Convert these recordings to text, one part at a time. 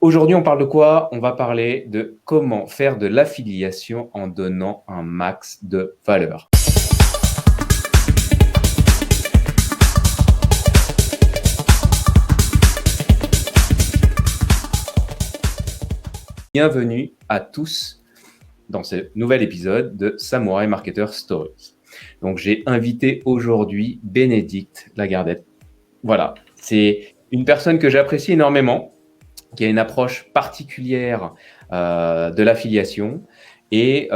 Aujourd'hui, on parle de quoi? On va parler de comment faire de l'affiliation en donnant un max de valeur. Bienvenue à tous dans ce nouvel épisode de Samouraï Marketer Stories. Donc, j'ai invité aujourd'hui Bénédicte Lagardette. Voilà, c'est une personne que j'apprécie énormément, qui a une approche particulière de l'affiliation. Et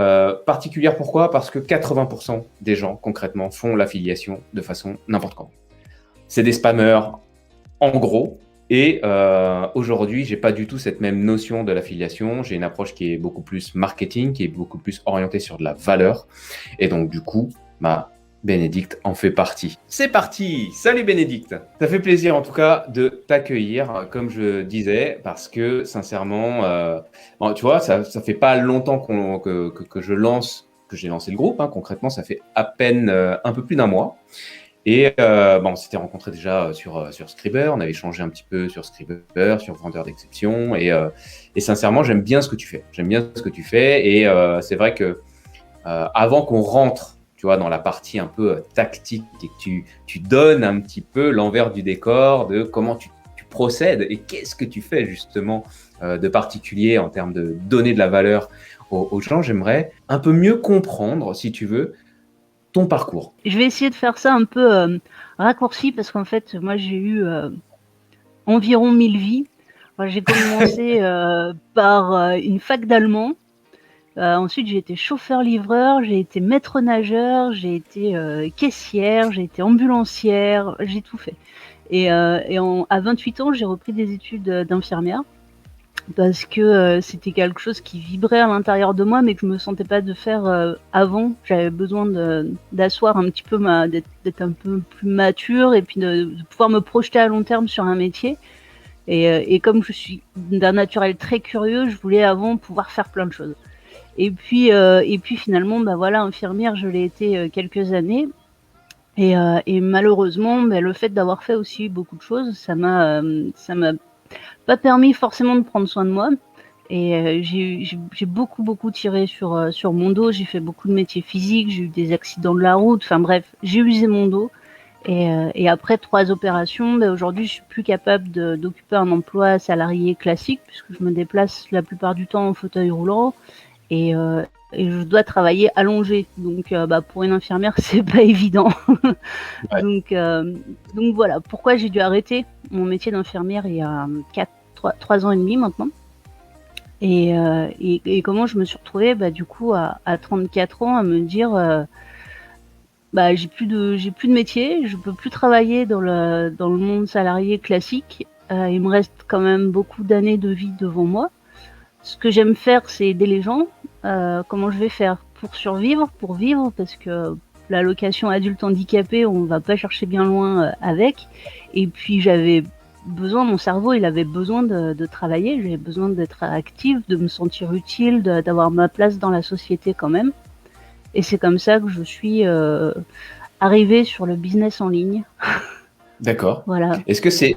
particulière pourquoi? Parce que 80% des gens, concrètement, font l'affiliation de façon n'importe quand. C'est des spammers, en gros. Et aujourd'hui, j'ai pas du tout cette même notion de l'affiliation. J'ai une approche qui est beaucoup plus marketing, qui est beaucoup plus orientée sur de la valeur. Et donc, du coup, Bénédicte en fait partie. C'est parti! Salut Bénédicte! Ça fait plaisir en tout cas de t'accueillir, comme je disais, parce que sincèrement, tu vois, ça fait pas longtemps que j'ai lancé le groupe. Concrètement, ça fait à peine un peu plus d'un mois. Et on s'était rencontrés déjà sur Scriber, on avait échangé un petit peu sur Scriber, sur Vendeur d'exception. Et sincèrement, j'aime bien ce que tu fais. J'aime bien ce que tu fais. Et c'est vrai que avant qu'on rentre, tu vois, dans la partie un peu tactique et que tu donnes un petit peu l'envers du décor de comment tu procèdes et qu'est-ce que tu fais justement de particulier en termes de donner de la valeur aux gens, j'aimerais un peu mieux comprendre, si tu veux, ton parcours. Je vais essayer de faire ça un peu raccourci parce qu'en fait, moi, j'ai eu environ 1000 vies. Enfin, j'ai commencé par une fac d'allemand. Ensuite, j'ai été chauffeur-livreur, j'ai été maître nageur, j'ai été caissière, j'ai été ambulancière, j'ai tout fait. Et à 28 ans, j'ai repris des études d'infirmière parce que c'était quelque chose qui vibrait à l'intérieur de moi, mais que je me sentais pas de faire avant. J'avais besoin d'asseoir un petit peu d'être un peu plus mature et puis de pouvoir me projeter à long terme sur un métier. Et comme je suis d'un naturel très curieux, je voulais avant pouvoir faire plein de choses. Et puis finalement, voilà, infirmière, je l'ai été quelques années. Et malheureusement, le fait d'avoir fait aussi beaucoup de choses, ça m'a pas permis forcément de prendre soin de moi. Et j'ai beaucoup tiré sur mon dos. J'ai fait beaucoup de métiers physiques, j'ai eu des accidents de la route. Enfin bref, j'ai usé mon dos. Et après 3 opérations, aujourd'hui, je suis plus capable d'occuper un emploi salarié classique puisque je me déplace la plupart du temps en fauteuil roulant et je dois travailler allongée. Donc, pour une infirmière, c'est pas évident. Ouais. Donc voilà, pourquoi j'ai dû arrêter mon métier d'infirmière il y a 3 ans et demi maintenant. Et comment je me suis retrouvée du coup à 34 ans à me dire j'ai plus de métier, je peux plus travailler dans le monde salarié classique. Il me reste quand même beaucoup d'années de vie devant moi. Ce que j'aime faire, c'est aider les gens. Comment je vais faire pour survivre, pour vivre, parce que l'allocation adulte handicapé, on va pas chercher bien loin avec. Et puis mon cerveau, il avait besoin de travailler, j'avais besoin d'être active, de me sentir utile, d'avoir ma place dans la société quand même. Et c'est comme ça que je suis arrivée sur le business en ligne. D'accord. Voilà. Est-ce que c'est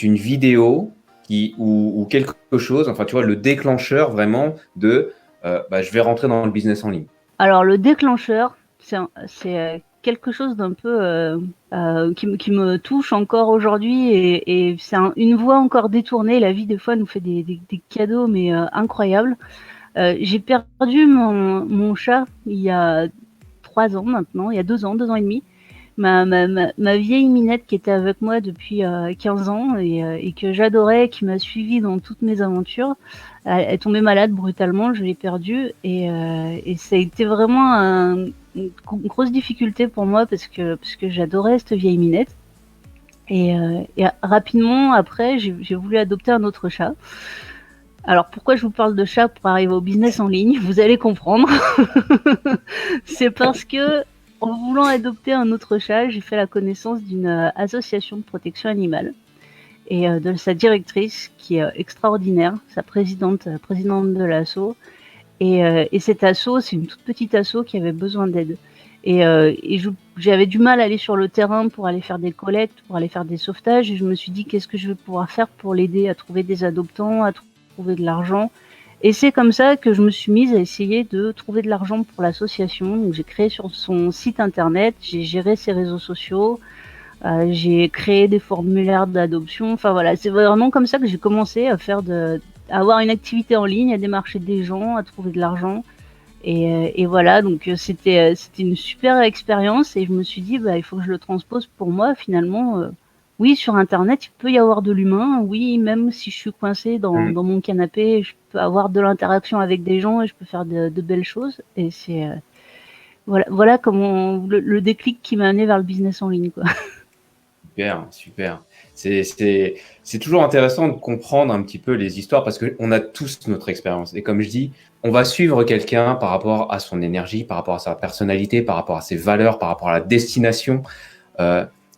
une vidéo ou quelque chose, enfin tu vois, le déclencheur vraiment de je vais rentrer dans le business en ligne? Alors le déclencheur, c'est quelque chose d'un peu qui me touche encore aujourd'hui et c'est une voie encore détournée. La vie des fois nous fait des cadeaux mais incroyables. J'ai perdu mon chat il y a 3 ans maintenant, il y a 2 ans et demi. Ma vieille Minette qui était avec moi depuis 15 ans et que j'adorais, qui m'a suivie dans toutes mes aventures, elle est tombée malade brutalement, je l'ai perdue et ça a été vraiment une grosse difficulté pour moi parce que j'adorais cette vieille Minette. Et rapidement après, j'ai voulu adopter un autre chat. Alors pourquoi je vous parle de chat pour arriver au business en ligne? Vous allez comprendre. C'est parce que en voulant adopter un autre chat, j'ai fait la connaissance d'une association de protection animale et de sa directrice qui est extraordinaire, sa présidente de l'asso. Et cet asso, c'est une toute petite asso qui avait besoin d'aide. Et j'avais du mal à aller sur le terrain pour aller faire des collectes, pour aller faire des sauvetages. Et je me suis dit, qu'est-ce que je vais pouvoir faire pour l'aider à trouver des adoptants, à trouver de l'argent. Et c'est comme ça que je me suis mise à essayer de trouver de l'argent pour l'association. Donc j'ai créé sur son site internet, j'ai géré ses réseaux sociaux, j'ai créé des formulaires d'adoption. Enfin voilà, c'est vraiment comme ça que j'ai commencé à à avoir une activité en ligne, à démarcher des gens, à trouver de l'argent. Et voilà, donc c'était une super expérience et je me suis dit, bah, il faut que je le transpose pour moi finalement. Oui, sur Internet, il peut y avoir de l'humain. Oui, même si je suis coincée dans mon canapé, je peux avoir de l'interaction avec des gens et je peux faire de belles choses. Et c'est voilà comment le déclic qui m'a amené vers le business en ligne, quoi. Super, super. C'est toujours intéressant de comprendre un petit peu les histoires parce qu'on a tous notre expérience. Et comme je dis, on va suivre quelqu'un par rapport à son énergie, par rapport à sa personnalité, par rapport à ses valeurs, par rapport à la destination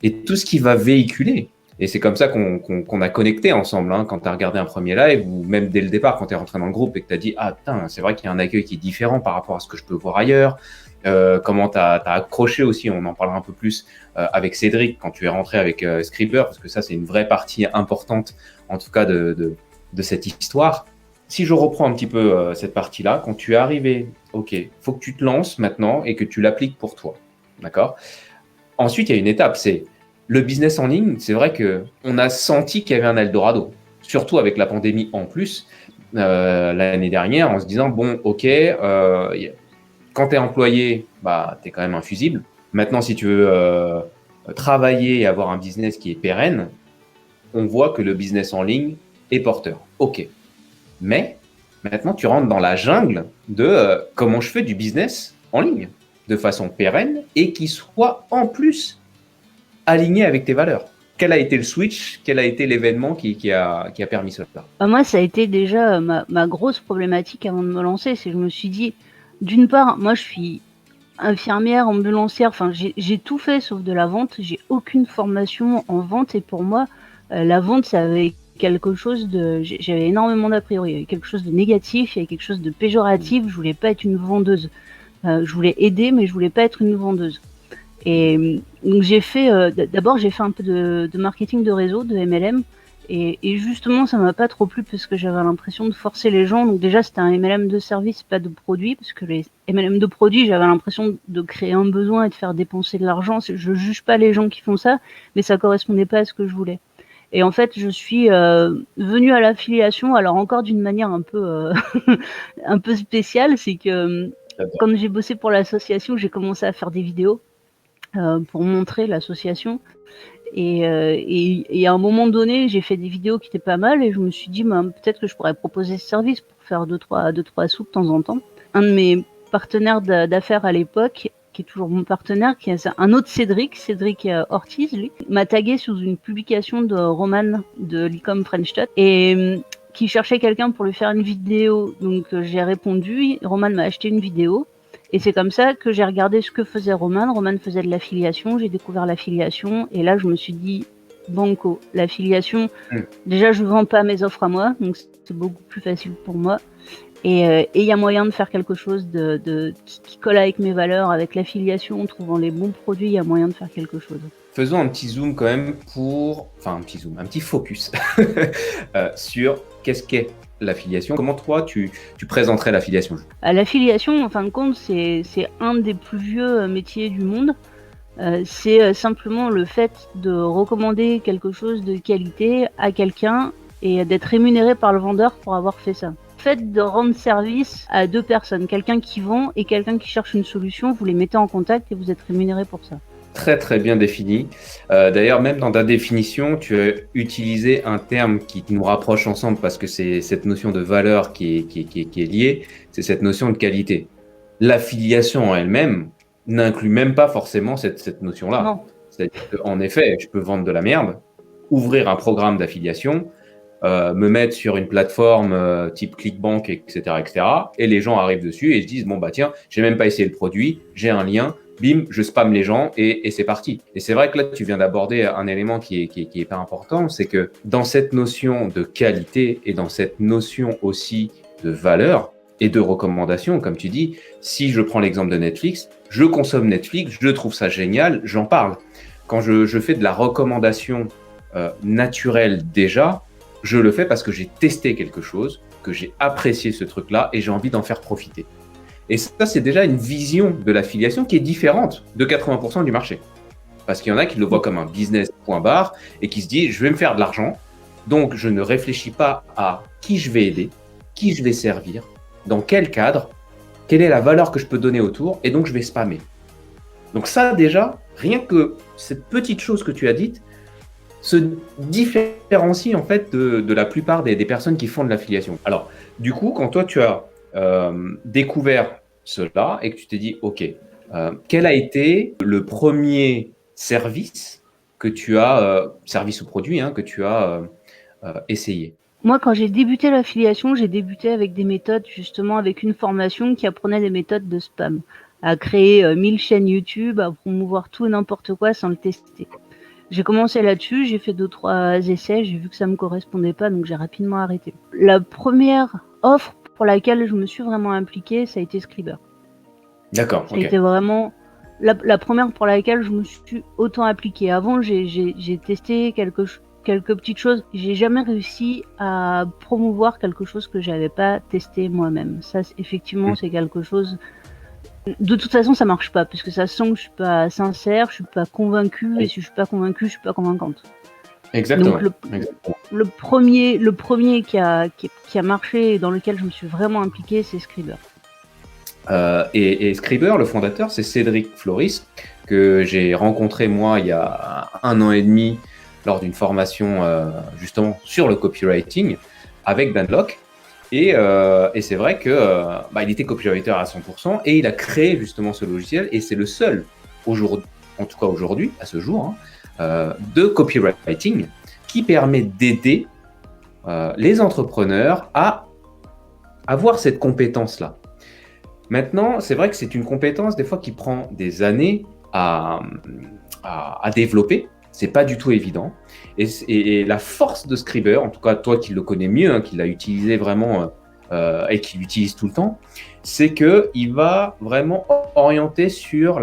et tout ce qu'il va véhiculer. Et c'est comme ça qu'on a connecté ensemble, hein, quand tu as regardé un premier live ou même dès le départ, quand tu es rentré dans le groupe et que tu as dit « Ah, putain, c'est vrai qu'il y a un accueil qui est différent par rapport à ce que je peux voir ailleurs. » Comment tu as accroché aussi, on en parlera un peu plus avec Cédric quand tu es rentré avec Scriber, parce que ça, c'est une vraie partie importante, en tout cas, de cette histoire. Si je reprends un petit peu cette partie-là, quand tu es arrivé, OK, il faut que tu te lances maintenant et que tu l'appliques pour toi. D'accord ? Ensuite, il y a une étape, c'est le business en ligne. C'est vrai qu'on a senti qu'il y avait un Eldorado, surtout avec la pandémie en plus, l'année dernière, en se disant, bon, OK, quand tu es employé, bah, tu es quand même infusible. Maintenant, si tu veux travailler et avoir un business qui est pérenne, on voit que le business en ligne est porteur. OK. Mais maintenant, tu rentres dans la jungle de comment je fais du business en ligne de façon pérenne et qui soit en plus aligné avec tes valeurs. Quel a été le switch? Quel a été l'événement qui a permis cela? Moi, ça a été déjà ma grosse problématique avant de me lancer. C'est que je me suis dit, d'une part, moi, je suis infirmière, ambulancière, enfin, j'ai tout fait sauf de la vente. J'ai aucune formation en vente et pour moi, la vente, ça avait quelque chose j'avais énormément d'a priori. Il y avait quelque chose de négatif, il y avait quelque chose de péjoratif. Je voulais pas être une vendeuse. Je voulais aider, mais je voulais pas être une vendeuse. Et donc d'abord j'ai fait un peu de marketing de réseau, de MLM. Et justement, ça m'a pas trop plu parce que j'avais l'impression de forcer les gens. Donc déjà, c'était un MLM de service, pas de produit, parce que les MLM de produits, j'avais l'impression de créer un besoin et de faire dépenser de l'argent. Je juge pas les gens qui font ça, mais ça correspondait pas à ce que je voulais. Et en fait, je suis venue à l'affiliation, alors encore d'une manière un peu un peu spéciale, c'est que quand j'ai bossé pour l'association, j'ai commencé à faire des vidéos pour montrer l'association. Et à un moment donné, j'ai fait des vidéos qui étaient pas mal et je me suis dit, peut-être que je pourrais proposer ce service pour faire deux, trois sous de temps en temps. Un de mes partenaires d'affaires à l'époque, qui est toujours mon partenaire, qui est un autre Cédric Ortiz, lui, m'a tagué sous une publication de Roman de l'e-com French Touch et qui cherchait quelqu'un pour lui faire une vidéo. Donc j'ai répondu, Roman m'a acheté une vidéo. Et c'est comme ça que j'ai regardé ce que faisait Roman. Roman faisait de l'affiliation, j'ai découvert l'affiliation. Et là, je me suis dit, banco, l'affiliation, déjà, je ne vends pas mes offres à moi, donc c'est beaucoup plus facile pour moi. Et il y a moyen de faire quelque chose qui colle avec mes valeurs, avec l'affiliation, en trouvant les bons produits, il y a moyen de faire quelque chose. Faisons un petit zoom quand même un petit focus sur qu'est-ce qu'est l'affiliation. Comment toi, tu présenterais l'affiliation? L'affiliation, en fin de compte, c'est un des plus vieux métiers du monde. C'est simplement le fait de recommander quelque chose de qualité à quelqu'un et d'être rémunéré par le vendeur pour avoir fait ça. Le fait de rendre service à deux personnes, quelqu'un qui vend et quelqu'un qui cherche une solution, vous les mettez en contact et vous êtes rémunéré pour ça. Très très bien défini. D'ailleurs, même dans ta définition, tu as utilisé un terme qui nous rapproche ensemble parce que c'est cette notion de valeur qui est liée, c'est cette notion de qualité. L'affiliation en elle-même n'inclut même pas forcément cette notion-là. Non. C'est-à-dire qu'en effet, je peux vendre de la merde, ouvrir un programme d'affiliation, me mettre sur une plateforme type ClickBank, etc., et les gens arrivent dessus et se disent, bon bah tiens, j'ai même pas essayé le produit, j'ai un lien, bim, je spamme les gens et c'est parti. Et c'est vrai que là, tu viens d'aborder un élément qui est hyper important, c'est que dans cette notion de qualité et dans cette notion aussi de valeur et de recommandation, comme tu dis, si je prends l'exemple de Netflix, je consomme Netflix, je trouve ça génial, j'en parle. Quand je fais de la recommandation naturelle déjà, je le fais parce que j'ai testé quelque chose, que j'ai apprécié ce truc-là et j'ai envie d'en faire profiter. Et ça, c'est déjà une vision de l'affiliation qui est différente de 80% du marché. Parce qu'il y en a qui le voient comme un business point barre et qui se disent, je vais me faire de l'argent, donc je ne réfléchis pas à qui je vais aider, qui je vais servir, dans quel cadre, quelle est la valeur que je peux donner autour, et donc je vais spammer. Donc ça déjà, rien que cette petite chose que tu as dite, se différencie en fait de la plupart des personnes qui font de l'affiliation. Alors, du coup, quand toi tu as découvert cela et que tu t'es dit, ok, quel a été le premier service que tu as, service ou produit, que tu as essayé? Moi, quand j'ai débuté l'affiliation, j'ai débuté avec des méthodes, justement, avec une formation qui apprenait des méthodes de spam, à créer 1000 chaînes YouTube, à promouvoir tout et n'importe quoi sans le tester. J'ai commencé là-dessus, j'ai fait 2-3 essais, j'ai vu que ça me correspondait pas, donc j'ai rapidement arrêté. La première offre pour laquelle je me suis vraiment impliquée, ça a été Scriber. D'accord. Ça a été vraiment la première pour laquelle je me suis autant appliquée. Avant, j'ai testé quelques petites choses. J'ai jamais réussi à promouvoir quelque chose que j'avais pas testé moi-même. Ça, effectivement, c'est quelque chose. De toute façon, ça marche pas, puisque ça sent que je suis pas sincère, je suis pas convaincue, et si je suis pas convaincue, je suis pas convaincante. Exactement. Donc le premier qui a marché et dans lequel je me suis vraiment impliquée, c'est Scriber. Et Scriber, le fondateur, c'est Cédric Floris, que j'ai rencontré moi il y a 1 an et demi lors d'une formation justement sur le copywriting avec Dan Lok. Et c'est vrai que il était copywriter à 100% et il a créé justement ce logiciel et c'est le seul aujourd'hui, en tout cas aujourd'hui, à ce jour, de copywriting qui permet d'aider les entrepreneurs à avoir cette compétence-là. Maintenant, c'est vrai que c'est une compétence des fois qui prend des années à développer. C'est pas du tout évident. Et la force de Scriber, en tout cas toi qui le connais mieux, qui l'a utilisé vraiment et qui l'utilise tout le temps, c'est qu'il va vraiment orienter sur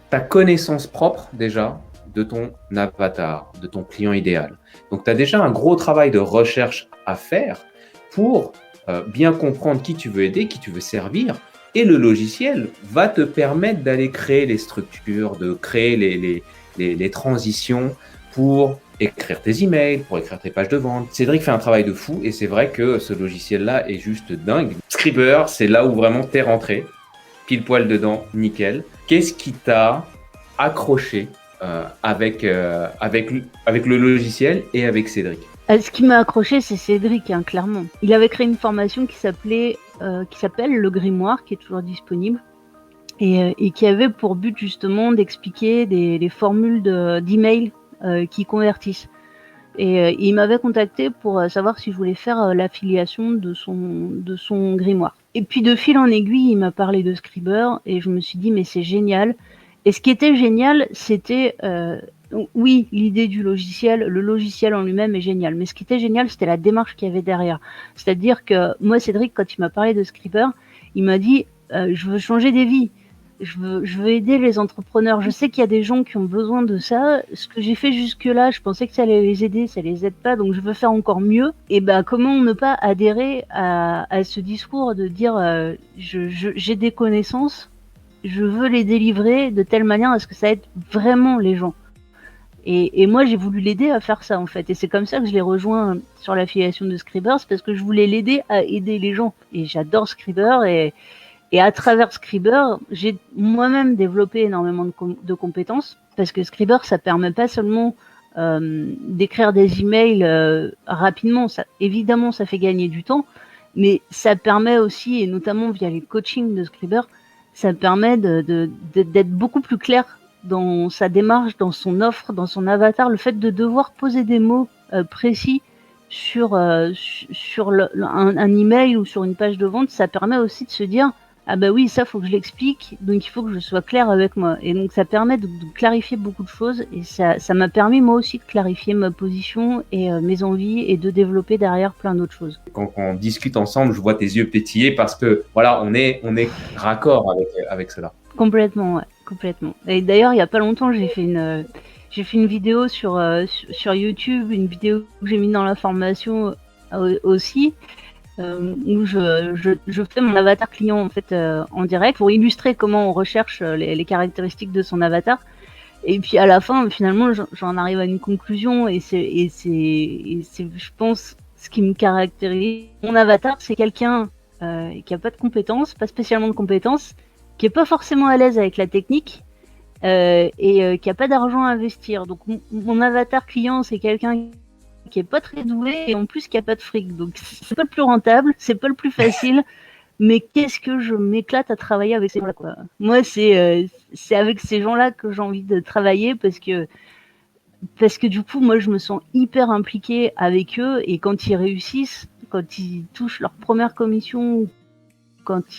ta connaissance propre déjà de ton avatar, de ton client idéal. Donc tu as déjà un gros travail de recherche à faire pour bien comprendre qui tu veux aider, qui tu veux servir. Et le logiciel va te permettre d'aller créer les structures, de créer les transitions pour écrire tes emails, pour écrire tes pages de vente. Cédric fait un travail de fou et c'est vrai que ce logiciel-là est juste dingue. Scriber, c'est là où vraiment t'es rentré, pile poil dedans, nickel. Qu'est-ce qui t'a accroché avec le logiciel et avec Cédric? Ce qui m'a accroché, c'est Cédric, clairement. Il avait créé une formation qui s'appelle le Grimoire, qui est toujours disponible, et qui avait pour but justement d'expliquer les formules d'email qui convertissent. Et il m'avait contacté pour savoir si je voulais faire l'affiliation de son grimoire. Et puis de fil en aiguille, il m'a parlé de Scriber et je me suis dit mais c'est génial. Et ce qui était génial, c'était oui, l'idée du logiciel, le logiciel en lui-même est génial. Mais ce qui était génial, c'était la démarche qu'il y avait derrière. C'est-à-dire que moi, Cédric, quand il m'a parlé de Scriber, il m'a dit je veux changer des vies. Je veux aider les entrepreneurs. Je sais qu'il y a des gens qui ont besoin de ça. Ce que j'ai fait jusque-là, je pensais que ça allait les aider, ça les aide pas, donc je veux faire encore mieux. Et comment ne pas adhérer à ce discours de dire j'ai des connaissances, je veux les délivrer de telle manière à ce que ça aide vraiment les gens. Et moi, j'ai voulu l'aider à faire ça, en fait. Et c'est comme ça que je l'ai rejoint sur l'affiliation de Scriber, c'est parce que je voulais l'aider à aider les gens. Et j'adore Scriber et à travers Scriber, j'ai moi-même développé énormément de compétences parce que Scriber, ça permet pas seulement d'écrire des emails rapidement. Évidemment, ça fait gagner du temps, mais ça permet aussi, et notamment via les coachings de Scriber, ça permet d'être beaucoup plus clair dans sa démarche, dans son offre, dans son avatar. Le fait de devoir poser des mots précis sur un email ou sur une page de vente, ça permet aussi de se dire ah bah oui, ça faut que je l'explique, donc il faut que je sois clair avec moi. Et donc ça permet de clarifier beaucoup de choses et ça m'a permis moi aussi de clarifier ma position et mes envies et de développer derrière plein d'autres choses. Quand on discute ensemble, je vois tes yeux pétiller parce que voilà, on est raccord avec cela. Complètement, ouais. complètement. Et d'ailleurs, il y a pas longtemps, j'ai fait une vidéo sur YouTube, une vidéo que j'ai mise dans la formation aussi, où je fais mon avatar client en fait en direct pour illustrer comment on recherche les caractéristiques de son avatar. Et puis à la fin, finalement, j'en arrive à une conclusion et c'est, je pense, ce qui me caractérise. Mon avatar, c'est quelqu'un qui a pas de compétences, pas spécialement de compétences, qui est pas forcément à l'aise avec la technique et qui a pas d'argent à investir. Donc mon avatar client, c'est quelqu'un qui est pas très doué et en plus qui a pas de fric. Donc c'est pas le plus rentable, c'est pas le plus facile. Mais qu'est-ce que je m'éclate à travailler avec ces gens-là, quoi. Moi, c'est avec ces gens-là que j'ai envie de travailler parce que du coup, moi, je me sens hyper impliquée avec eux et quand ils réussissent, quand ils touchent leur première commission,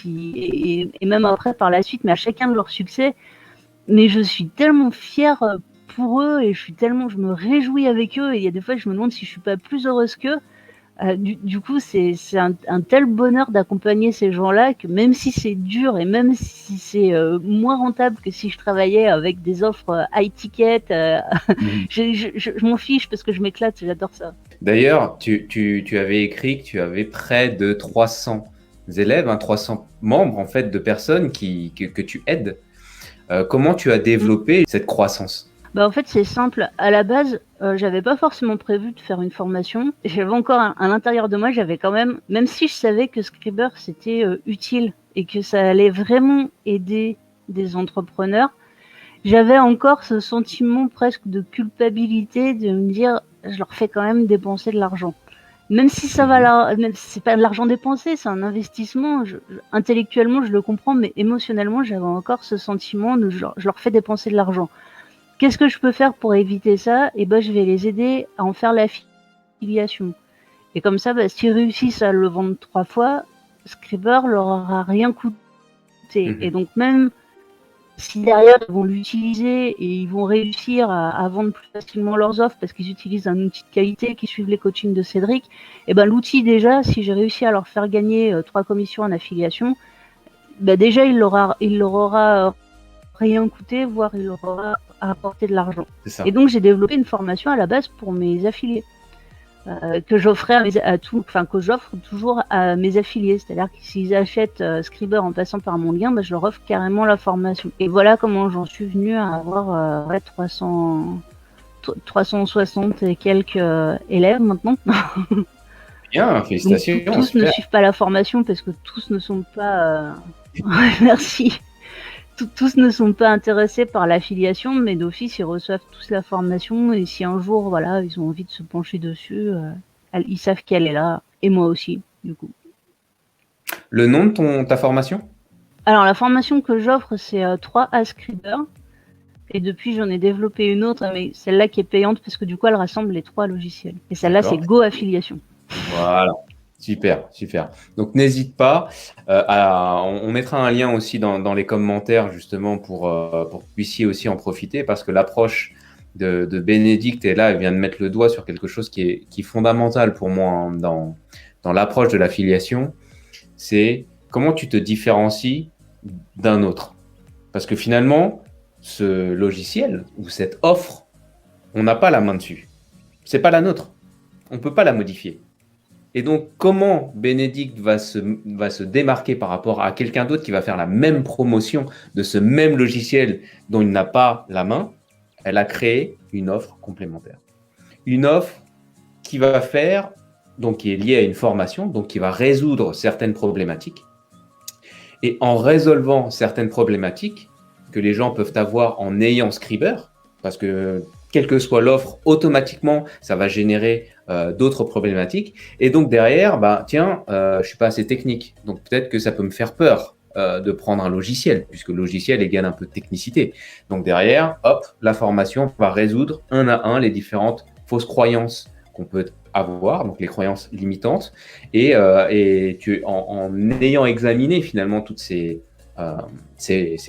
et même après par la suite, mais à chacun de leurs succès, mais je suis tellement fière pour eux et je me réjouis avec eux et il y a des fois, je me demande si je suis pas plus heureuse qu'eux. Du coup, c'est un tel bonheur d'accompagner ces gens-là que même si c'est dur et même si c'est moins rentable que si je travaillais avec des offres high ticket, je m'en fiche parce que je m'éclate, j'adore ça. D'ailleurs, tu avais écrit que tu avais près de 300 élèves, 300 membres en fait de personnes que tu aides. Comment tu as développé cette croissance? Bah en fait, c'est simple. À la base, j'avais pas forcément prévu de faire une formation. J'avais encore à l'intérieur de moi, j'avais quand même si je savais que Scriber c'était utile et que ça allait vraiment aider des entrepreneurs, j'avais encore ce sentiment presque de culpabilité de me dire, je leur fais quand même dépenser de l'argent. Même si ça va là, même si c'est pas de l'argent dépensé, c'est un investissement. Intellectuellement, je le comprends, mais émotionnellement, j'avais encore ce sentiment de je leur fais dépenser de l'argent. Qu'est-ce que je peux faire pour éviter ça? Et ben, je vais les aider à en faire l'affiliation. Et comme ça, bah, s'ils réussissent à le vendre 3 fois, Scriber leur aura rien coûté. Et donc même si derrière ils vont l'utiliser et ils vont réussir à vendre plus facilement leurs offres parce qu'ils utilisent un outil de qualité qui suivent les coachings de Cédric, et ben l'outil déjà, si j'ai réussi à leur faire gagner 3 commissions en affiliation, bah déjà il leur aura rien coûté, voire il leur aura apporté de l'argent. Et donc j'ai développé une formation à la base pour mes affiliés. Que j'offrais que j'offre toujours à mes affiliés, c'est-à-dire que s'ils achètent Scriber en passant par mon lien, bah, je leur offre carrément la formation. Et voilà comment j'en suis venue à avoir 360 et quelques élèves maintenant. Bien, félicitations. Donc, tous ne suivent pas la formation parce que tous ne sont pas... Merci. Tous ne sont pas intéressés par l'affiliation, mais d'office, ils reçoivent tous la formation. Et si un jour, voilà, ils ont envie de se pencher dessus, ils savent qu'elle est là. Et moi aussi, du coup. Le nom de ta formation? Alors, la formation que j'offre, c'est 3A Scriber. Et depuis, j'en ai développé une autre, mais celle-là qui est payante parce que du coup, elle rassemble les 3 logiciels. Et celle-là, c'est Go Affiliation. Voilà. Super, super. Donc n'hésite pas. On mettra un lien aussi dans les commentaires justement pour que vous puissiez aussi en profiter parce que l'approche de Bénédicte est là, elle vient de mettre le doigt sur quelque chose qui est fondamental pour moi hein, dans l'approche de l'affiliation. C'est comment tu te différencies d'un autre. Parce que finalement, ce logiciel ou cette offre, on n'a pas la main dessus. C'est pas la nôtre. On ne peut pas la modifier. Et donc, comment Bénédicte va se démarquer par rapport à quelqu'un d'autre qui va faire la même promotion de ce même logiciel dont il n'a pas la main? Elle a créé une offre complémentaire. Une offre qui va faire, donc qui est liée à une formation, donc qui va résoudre certaines problématiques. Et en résolvant certaines problématiques que les gens peuvent avoir en ayant Scriber, parce que quelle que soit l'offre, automatiquement, ça va générer d'autres problématiques. Et donc derrière, je ne suis pas assez technique. Donc peut-être que ça peut me faire peur de prendre un logiciel, puisque le logiciel égale un peu de technicité. Donc derrière, hop, la formation va résoudre un à un les différentes fausses croyances qu'on peut avoir, donc les croyances limitantes. Et en ayant examiné finalement toutes ces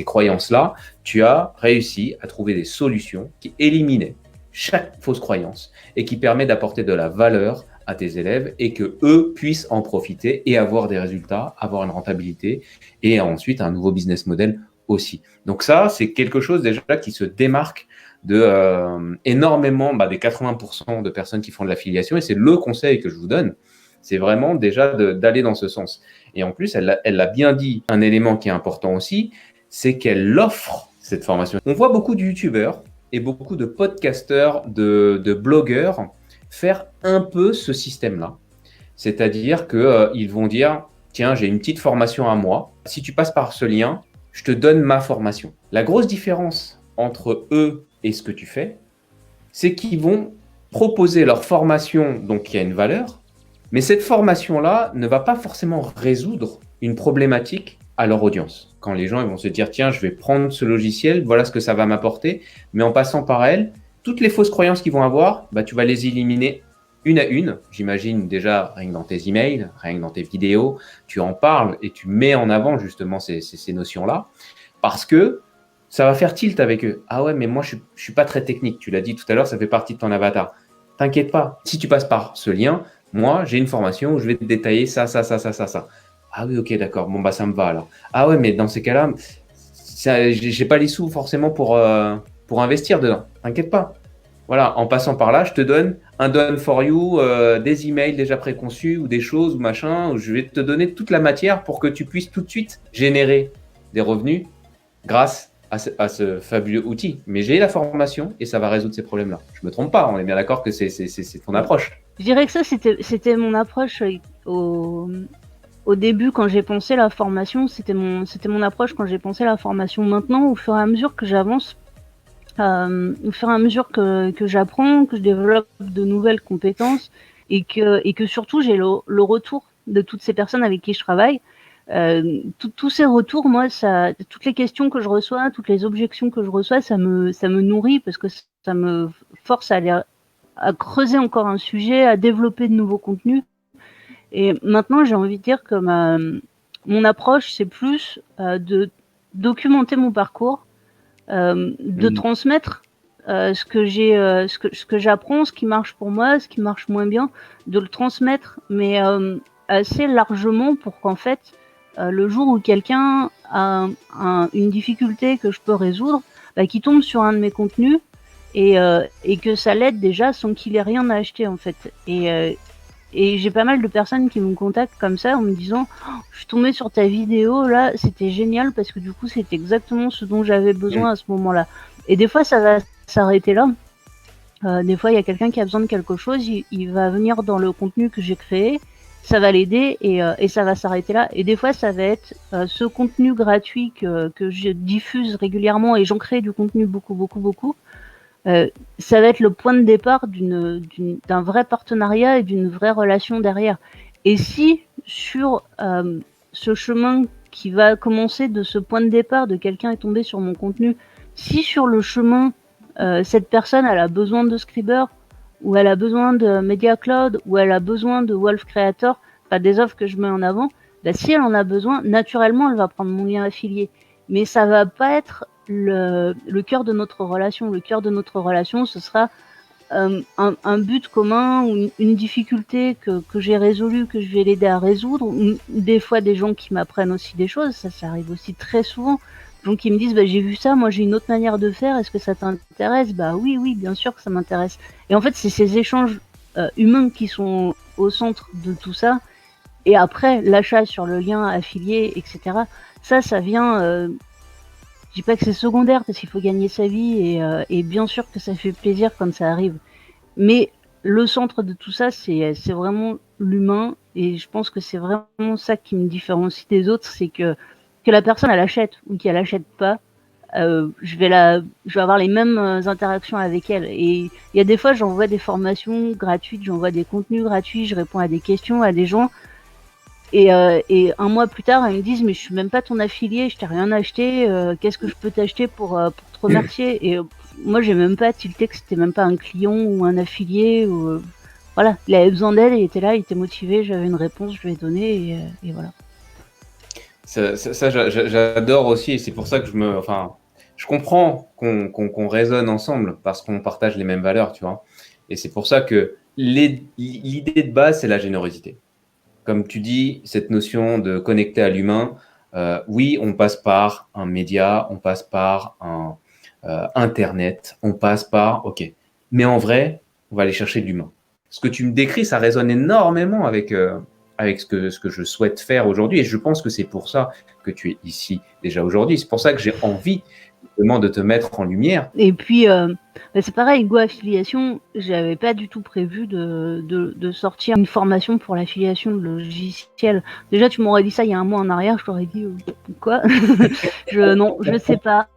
croyances-là, tu as réussi à trouver des solutions qui éliminaient chaque fausse croyance et qui permet d'apporter de la valeur à tes élèves et que eux puissent en profiter et avoir des résultats, avoir une rentabilité et ensuite un nouveau business model aussi. Donc ça, c'est quelque chose déjà qui se démarque de énormément des 80% de personnes qui font de l'affiliation, et c'est le conseil que je vous donne, c'est vraiment déjà d'aller dans ce sens. Et en plus, elle l'a bien dit, un élément qui est important aussi, c'est qu'elle offre cette formation. On voit beaucoup de youtubeurs et beaucoup de podcasteurs, de blogueurs faire un peu ce système-là. C'est-à-dire qu'ils vont dire, tiens, j'ai une petite formation à moi. Si tu passes par ce lien, je te donne ma formation. La grosse différence entre eux et ce que tu fais, c'est qu'ils vont proposer leur formation, donc qui a une valeur, mais cette formation-là ne va pas forcément résoudre une problématique à leur audience. Quand les gens ils vont se dire, tiens, je vais prendre ce logiciel, voilà ce que ça va m'apporter, mais en passant par elle, toutes les fausses croyances qu'ils vont avoir, tu vas les éliminer une à une. J'imagine déjà, rien que dans tes emails, rien que dans tes vidéos, tu en parles et tu mets en avant justement ces notions-là, parce que ça va faire tilt avec eux. Ah ouais, mais moi, je suis pas très technique. Tu l'as dit tout à l'heure, ça fait partie de ton avatar. T'inquiète pas. Si tu passes par ce lien, moi, j'ai une formation où je vais te détailler ça. Ah oui, ok, d'accord. Bon, ça me va alors. Ah ouais, mais dans ces cas-là, j'ai pas les sous forcément pour investir dedans. T'inquiète pas. Voilà, en passant par là, je te donne un done for you, des emails déjà préconçus ou des choses ou machin, où je vais te donner toute la matière pour que tu puisses tout de suite générer des revenus grâce à ce fabuleux outil. Mais j'ai la formation et ça va résoudre ces problèmes-là. Je me trompe pas, on est bien d'accord que c'est ton approche. Je dirais que ça, c'était mon approche au début quand j'ai pensé la formation. C'était mon approche quand j'ai pensé la formation. Maintenant, au fur et à mesure que j'avance, au fur et à mesure que j'apprends, que je développe de nouvelles compétences et que surtout j'ai le retour de toutes ces personnes avec qui je travaille, tous ces retours, moi, toutes les questions que je reçois, toutes les objections que je reçois, ça me nourrit parce que ça me force à creuser encore un sujet, à développer de nouveaux contenus. Et maintenant, j'ai envie de dire que mon approche, c'est plus de documenter mon parcours, de transmettre ce que j'apprends, ce qui marche pour moi, ce qui marche moins bien, de le transmettre, mais assez largement pour qu'en fait, le jour où quelqu'un a une difficulté que je peux résoudre, qu'il tombe sur un de mes contenus et que ça l'aide déjà sans qu'il ait rien à acheter en fait. Et j'ai pas mal de personnes qui me contactent comme ça en me disant je suis tombée sur ta vidéo là, c'était génial parce que du coup c'était exactement ce dont j'avais besoin à ce moment-là. Et des fois ça va s'arrêter là. Des fois il y a quelqu'un qui a besoin de quelque chose, il va venir dans le contenu que j'ai créé, ça va l'aider et ça va s'arrêter là. Et des fois ça va être ce contenu gratuit que je diffuse régulièrement et j'en crée du contenu beaucoup. Ça va être le point de départ d'un vrai partenariat et d'une vraie relation derrière. Et si sur ce chemin qui va commencer de ce point de départ de quelqu'un est tombé sur mon contenu, si sur le chemin cette personne elle a besoin de Scriber ou elle a besoin de Media Cloud ou elle a besoin de Wolf Creator, des offres que je mets en avant, si elle en a besoin, naturellement elle va prendre mon lien affilié. Mais ça va pas être le cœur de notre relation. Le cœur de notre relation, ce sera un but commun ou une difficulté que j'ai résolue, que je vais l'aider à résoudre. Ou des fois, des gens qui m'apprennent aussi des choses, ça arrive aussi très souvent. Des gens qui me disent j'ai vu ça, moi j'ai une autre manière de faire, est-ce que ça t'intéresse? Oui, bien sûr que ça m'intéresse. Et en fait, c'est ces échanges humains qui sont au centre de tout ça. Et après, l'achat sur le lien affilié, etc., ça vient... je dis pas que c'est secondaire parce qu'il faut gagner sa vie et bien sûr que ça fait plaisir quand ça arrive. Mais le centre de tout ça, c'est vraiment l'humain et je pense que c'est vraiment ça qui me différencie des autres, c'est que la personne elle achète ou qu'elle achète pas, je vais avoir les mêmes interactions avec elle. Et il y a des fois j'envoie des formations gratuites, j'envoie des contenus gratuits, je réponds à des questions à des gens. Et un mois plus tard, ils me disent mais je suis même pas ton affilié, je t'ai rien acheté, qu'est-ce que je peux t'acheter pour te remercier? Et moi j'ai même pas tilté que c'était même pas un client ou un affilié ou voilà, il avait besoin d'aide, il était là, il était motivé, j'avais une réponse, je lui ai donné et voilà. Ça j'adore aussi et c'est pour ça que je comprends qu'on raisonne ensemble parce qu'on partage les mêmes valeurs, tu vois. Et c'est pour ça que l'idée de base c'est la générosité. Comme tu dis, cette notion de connecter à l'humain, Oui, on passe par un média, on passe par Internet, on passe par... OK. Mais en vrai, on va aller chercher de l'humain. Ce que tu me décris, ça résonne énormément avec ce que je souhaite faire aujourd'hui. Et je pense que c'est pour ça que tu es ici déjà aujourd'hui. C'est pour ça que j'ai envie justement de te mettre en lumière. Et puis, c'est pareil, Go Affiliation, j'avais pas du tout prévu de sortir une formation pour l'affiliation de logiciels. Déjà, tu m'aurais dit ça il y a un mois en arrière, je t'aurais dit quoi? Non, je sais pas.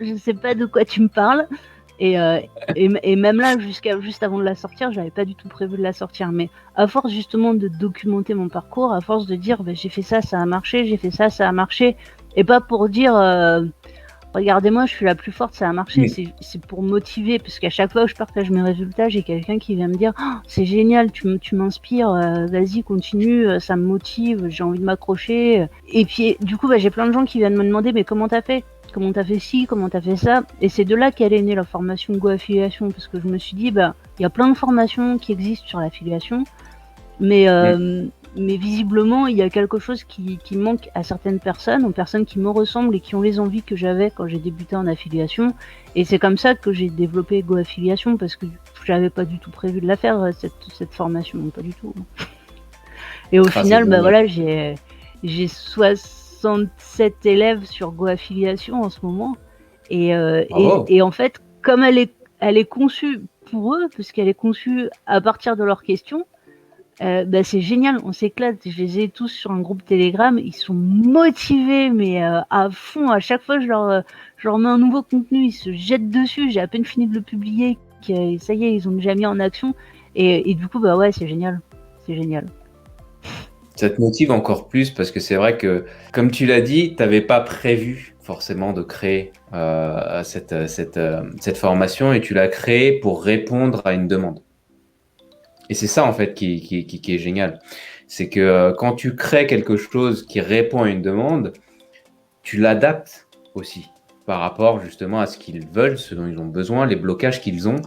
Je sais pas de quoi tu me parles. Et même là, juste avant de la sortir, j'avais pas du tout prévu de la sortir. Mais à force justement de documenter mon parcours, à force de dire j'ai fait ça, ça a marché, j'ai fait ça, ça a marché, et pas pour dire regardez-moi, je suis la plus forte, ça a marché. Oui. C'est pour motiver, parce qu'à chaque fois où je partage mes résultats, j'ai quelqu'un qui vient me dire oh, c'est génial, tu m'inspires, vas-y, continue, ça me motive, j'ai envie de m'accrocher. Et puis, du coup, j'ai plein de gens qui viennent me demander mais comment t'as fait? Comment t'as fait ci, comment t'as fait ça? Et c'est de là qu'elle est née la formation Go Affiliation, parce que je me suis dit, il y a plein de formations qui existent sur l'affiliation, mais visiblement, il y a quelque chose qui manque à certaines personnes, aux personnes qui me ressemblent et qui ont les envies que j'avais quand j'ai débuté en affiliation. Et c'est comme ça que j'ai développé Go Affiliation, parce que j'avais pas du tout prévu de la faire, cette formation, pas du tout. Et au final, voilà, j'ai 67 élèves sur Go Affiliation en ce moment. Et en fait, comme elle est conçue pour eux, parce qu'elle est conçue à partir de leurs questions, c'est génial, on s'éclate. Je les ai tous sur un groupe Telegram, ils sont motivés, mais à fond. À chaque fois, je leur mets un nouveau contenu, ils se jettent dessus. J'ai à peine fini de le publier, ça y est, ils ont déjà mis en action. Et du coup, ouais, c'est génial. C'est génial. Ça te motive encore plus parce que c'est vrai que, comme tu l'as dit, tu n'avais pas prévu forcément de créer cette formation, et tu l'as créée pour répondre à une demande. Et c'est ça en fait qui est génial. C'est que quand tu crées quelque chose qui répond à une demande, tu l'adaptes aussi par rapport justement à ce qu'ils veulent, ce dont ils ont besoin, les blocages qu'ils ont.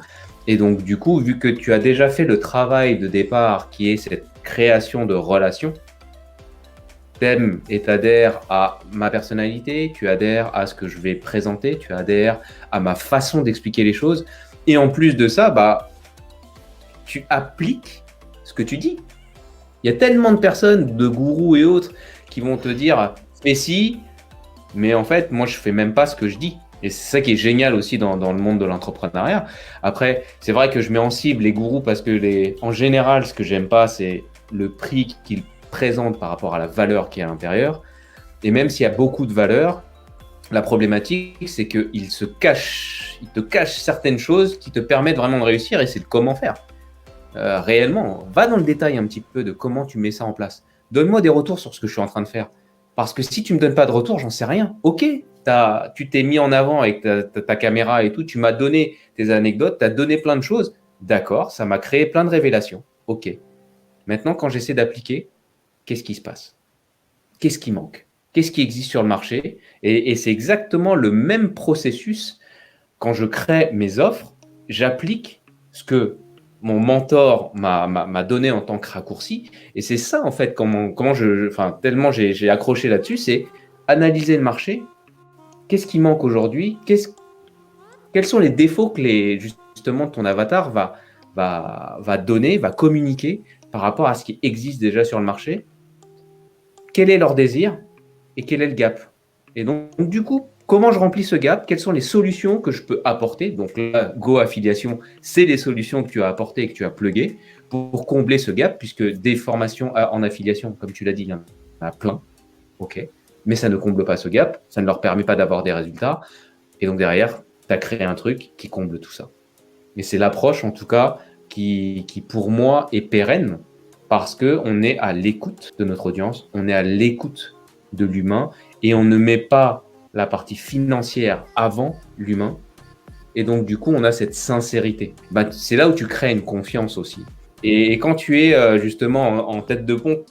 Et donc du coup, vu que tu as déjà fait le travail de départ qui est cette création de relations, t'aimes et t'adhères à ma personnalité, tu adhères à ce que je vais présenter, tu adhères à ma façon d'expliquer les choses. Et en plus de ça, tu appliques ce que tu dis. Il y a tellement de personnes, de gourous et autres, qui vont te dire « fais ci », mais en fait, moi, je fais même pas ce que je dis. Et c'est ça qui est génial aussi dans le monde de l'entrepreneuriat. Après, c'est vrai que je mets en cible les gourous parce que en général, ce que j'aime pas, c'est le prix qu'ils présentent par rapport à la valeur qui est à l'intérieur. Et même s'il y a beaucoup de valeur, la problématique, c'est qu'ils te cachent certaines choses qui te permettent vraiment de réussir, et c'est le comment faire. Réellement, va dans le détail un petit peu de comment tu mets ça en place. Donne-moi des retours sur ce que je suis en train de faire. Parce que si tu ne me donnes pas de retour, j'en sais rien. Ok, tu t'es mis en avant avec ta caméra et tout, tu m'as donné tes anecdotes, tu as donné plein de choses. D'accord, ça m'a créé plein de révélations. Ok. Maintenant, quand j'essaie d'appliquer, qu'est-ce qui se passe? Qu'est-ce qui manque? Qu'est-ce qui existe sur le marché? Et c'est exactement le même processus. Quand je crée mes offres, j'applique ce que mon mentor m'a donné en tant que raccourci. Et c'est ça, en fait, tellement j'ai accroché là-dessus, c'est analyser le marché. Qu'est-ce qui manque aujourd'hui? Quels sont les défauts que justement ton avatar va donner, va communiquer par rapport à ce qui existe déjà sur le marché? Quel est leur désir et quel est le gap? Et donc, du coup, comment je remplis ce gap? Quelles sont les solutions que je peux apporter? Donc là, Go Affiliation, c'est les solutions que tu as apportées et que tu as pluguées pour combler ce gap, puisque des formations en affiliation, comme tu l'as dit, il y en a plein. OK. Mais ça ne comble pas ce gap, ça ne leur permet pas d'avoir des résultats. Et donc derrière, tu as créé un truc qui comble tout ça. Et c'est l'approche, en tout cas, qui pour moi est pérenne, parce qu'on est à l'écoute de notre audience, on est à l'écoute de l'humain, et on ne met pas la partie financière avant l'humain. Et donc, du coup, on a cette sincérité. C'est là où tu crées une confiance aussi. Et quand tu es justement en tête de pont,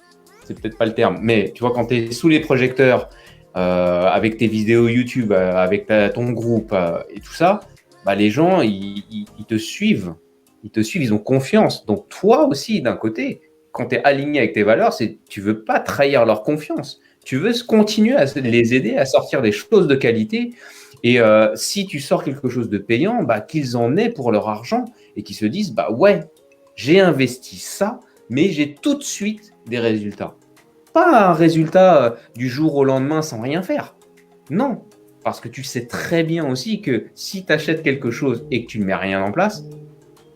c'est peut-être pas le terme, mais tu vois, quand tu es sous les projecteurs, avec tes vidéos YouTube, avec ton groupe et tout ça, les gens, ils te suivent. Ils te suivent, ils ont confiance. Donc, toi aussi, d'un côté, quand tu es aligné avec tes valeurs, tu ne veux pas trahir leur confiance. Tu veux continuer à les aider à sortir des choses de qualité. Et si tu sors quelque chose de payant, bah, qu'ils en aient pour leur argent et qu'ils se disent, bah ouais, j'ai investi ça, mais j'ai tout de suite des résultats. Pas un résultat du jour au lendemain sans rien faire. Non, parce que tu sais très bien aussi que si tu achètes quelque chose et que tu ne mets rien en place,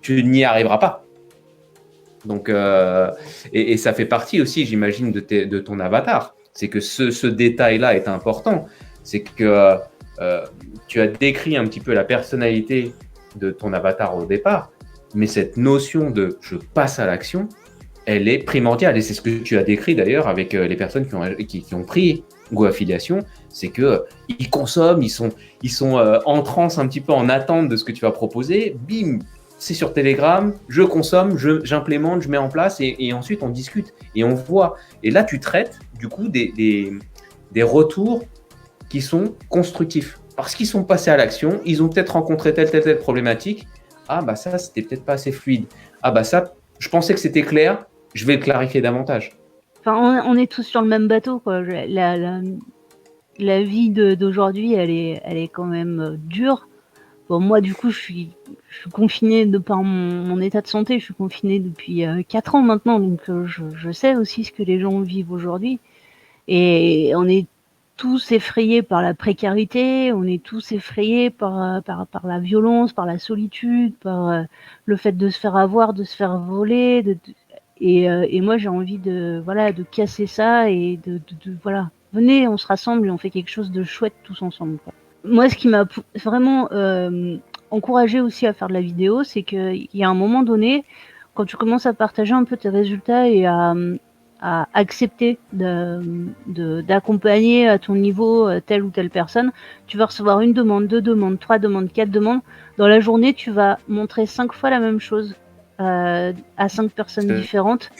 tu n'y arriveras pas. Donc, et ça fait partie aussi, j'imagine, de ton avatar. C'est que ce détail-là est important. C'est que tu as décrit un petit peu la personnalité de ton avatar au départ, mais cette notion de je passe à l'action, elle est primordiale. Et c'est ce que tu as décrit d'ailleurs avec les personnes qui ont pris Go Affiliation. C'est que ils consomment, ils sont en transe un petit peu en attente de ce que tu vas proposer. Bim, c'est sur Telegram, je consomme, j'implémente, je mets en place et ensuite on discute et on voit. Et là, tu traites du coup des retours qui sont constructifs parce qu'ils sont passés à l'action, ils ont peut-être rencontré telle problématique. Ah bah ça, c'était peut-être pas assez fluide. Ah bah ça, je pensais que c'était clair, je vais le clarifier davantage. Enfin, on est tous sur le même bateau, quoi. La vie d'aujourd'hui, elle est quand même dure. Bon, moi, du coup, je suis confinée de par mon état de santé. Je suis confinée depuis 4 ans maintenant, donc je sais aussi ce que les gens vivent aujourd'hui. Et on est tous effrayés par la précarité, on est tous effrayés par la violence, par la solitude, par le fait de se faire avoir, de se faire voler. Et moi, j'ai envie de casser ça et voilà. Venez, on se rassemble et on fait quelque chose de chouette tous ensemble, quoi. Moi, ce qui m'a vraiment encouragée aussi à faire de la vidéo, c'est qu'il y a un moment donné, quand tu commences à partager un peu tes résultats et à accepter d'accompagner à ton niveau telle ou telle personne, tu vas recevoir 1 demande, 2 demandes, 3 demandes, 4 demandes. Dans la journée, tu vas montrer 5 fois la même chose à 5 personnes différentes.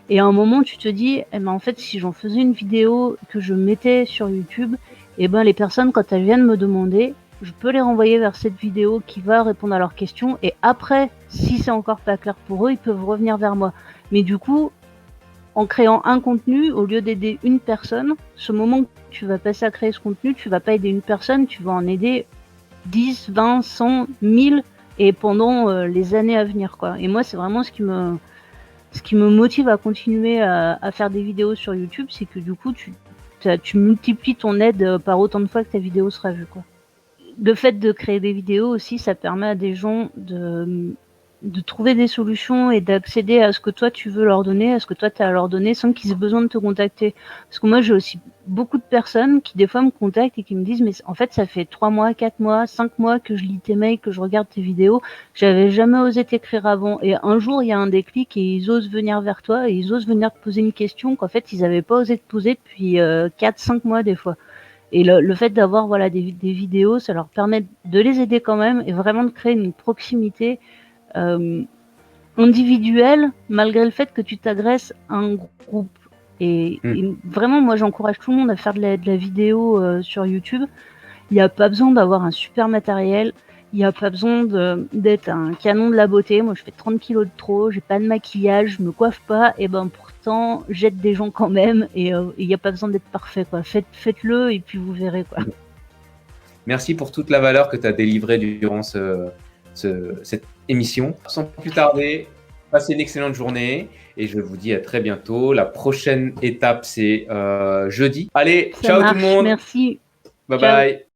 Et à un moment, tu te dis, eh ben, en fait, si j'en faisais une vidéo que je mettais sur YouTube, eh ben, les personnes, quand elles viennent me demander, je peux les renvoyer vers cette vidéo qui va répondre à leurs questions. Et après, si c'est encore pas clair pour eux, ils peuvent revenir vers moi. Mais du coup, en créant un contenu, au lieu d'aider une personne, ce moment que tu vas passer à créer ce contenu, tu vas pas aider une personne, tu vas en aider 10, 20, 100, 1000 et pendant les années à venir, quoi. Et moi, c'est vraiment ce qui me motive à continuer à faire des vidéos sur YouTube, c'est que du coup, tu multiplies ton aide par autant de fois que ta vidéo sera vue, quoi. Le fait de créer des vidéos aussi, ça permet à des gens de trouver des solutions et d'accéder à ce que toi tu veux leur donner, à ce que toi tu as à leur donner sans qu'ils aient besoin de te contacter. Parce que moi j'ai aussi beaucoup de personnes qui des fois me contactent et qui me disent mais en fait ça fait 3 mois, 4 mois, 5 mois que je lis tes mails, que je regarde tes vidéos, j'avais jamais osé t'écrire avant et un jour il y a un déclic et ils osent venir vers toi et ils osent venir te poser une question qu'en fait ils n'avaient pas osé te poser depuis 4-5 mois des fois. Et le fait d'avoir des vidéos, ça leur permet de les aider quand même et vraiment de créer une proximité individuelle, malgré le fait que tu t'adresses à un groupe. Et vraiment, moi, j'encourage tout le monde à faire de la vidéo sur YouTube. Il n'y a pas besoin d'avoir un super matériel. Il n'y a pas besoin d'être un canon de la beauté. Moi, je fais 30 kilos de trop, j'ai pas de maquillage, je me coiffe pas. Et ben pourtant, j'aide des gens quand même. Et il n'y a pas besoin d'être parfait, quoi. Faites-le et puis vous verrez, quoi. Merci pour toute la valeur que tu as délivrée durant cette émission. Sans plus tarder, passez une excellente journée et je vous dis à très bientôt. La prochaine étape, c'est jeudi. Allez, ciao tout le monde. Merci. Bye bye.